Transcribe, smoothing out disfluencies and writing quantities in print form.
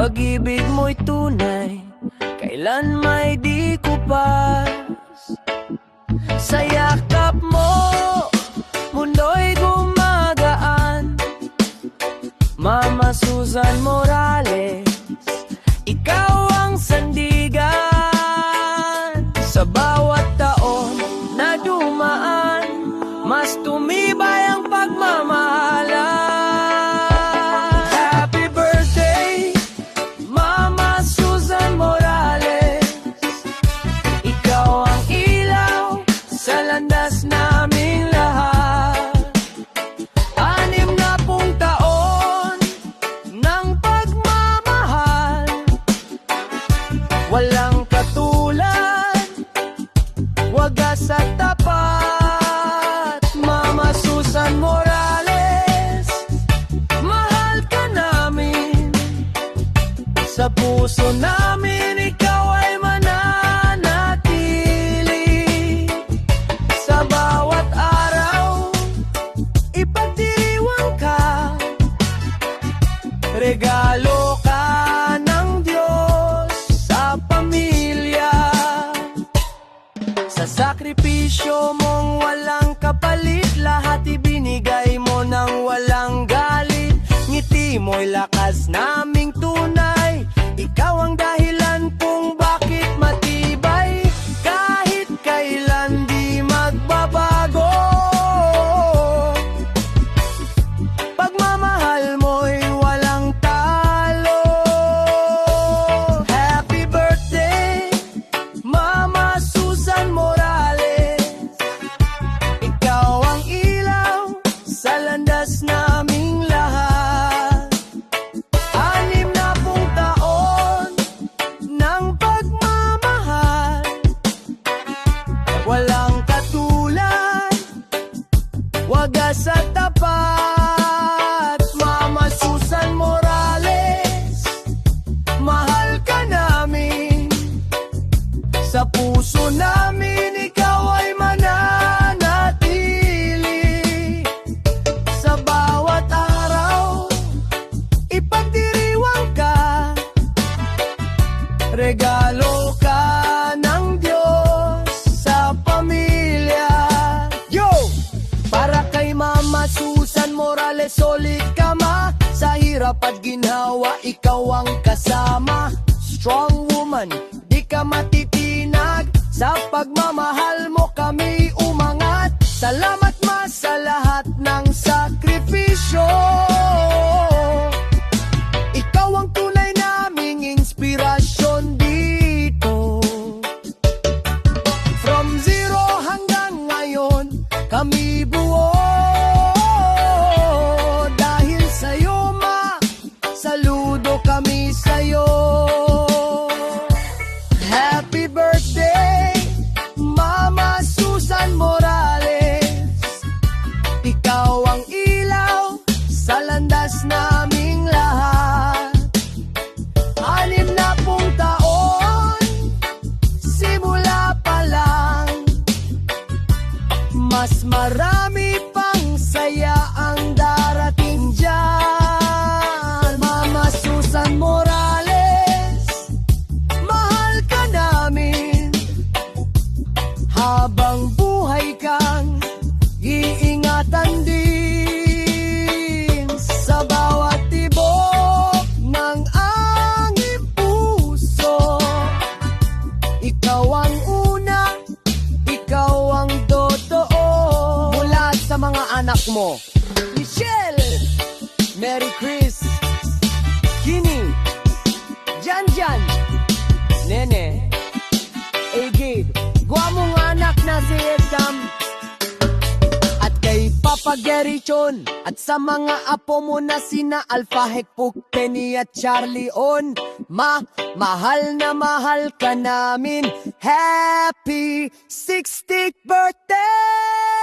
Pag-ibig mo'y tunay, kailan may di kupas. Sa yakap mo, mundo'y gumagaan. Mama Susan Morales, ikaw ang sandigan. Sa bawat taon na dumaan, mas tumibay ang pagmamahalan. Happy birthday, Mama Susan Morales. Ikaw ang ilaw sa landas naming lahat. 60 taon ng pagmamahal, walang katulad, wagas at tapat. Mama Susan Morales, mahal ka namin. Sa puso namin ikaw ay mananatili. Sa bawat araw, ipagdiriwang ka. Regalo ka ng Diyos sa pamilya. Sa sakripisyo mong walang kapalit, lahat ibinigay mo nang walang galit. Ngiti mo'y lakas naming tunay, ikaw ang dahilan kung bakit matibay. Kahit kailan di magbabago, pagmamahal mo'y walang talo. Happy birthday, Mama Susan Morales. Ikaw ang ilaw sa landas naming lahat. 60 taon ng pagmamahal, walang katulad, wagas at tapat. Mama Susan Morales, mahal ka namin. Sa puso namin ikaw ay mananatili. Sa bawat araw, ipagdiriwang ka. Regalo ka ng Diyos sa pamilya. Yo! Para kay Mama Susan Morales, solid ka ma. Sa hirap at ginhawa, ikaw ang kasama. Strong woman, di ka matitinag. Sa pagmamahal mo kami umangat. Salamat ma sa lahat ng sakripisyo. Ikaw ang tunay naming inspirasyon dito. From zero hanggang ngayon, kami buo. Dahil sa'yo ma, saludo kami sa'yo. Happy birthday, Mama Susan Morales. Ikaw ang ilaw sa landas naming lahat. 60 taon, simula pa lang. Mas marami pang saya ang darating dyan. Mama Susan Morales, mahal ka namin. Habang buhay kang iingatan din. Sa bawat tibok ng anging puso, ikaw ang una, ikaw ang totoo. Mula sa mga anak mo, Michelle, Mary Chris, Kini, Janjan, Nene, Egid, guwa mong anak na si Edam, at kay Papa Gerichon, at sa mga apo mo na sina Alpha, Hekpuk, Penny at Charlie On. Mahal na mahal ka namin. Happy 60th birthday!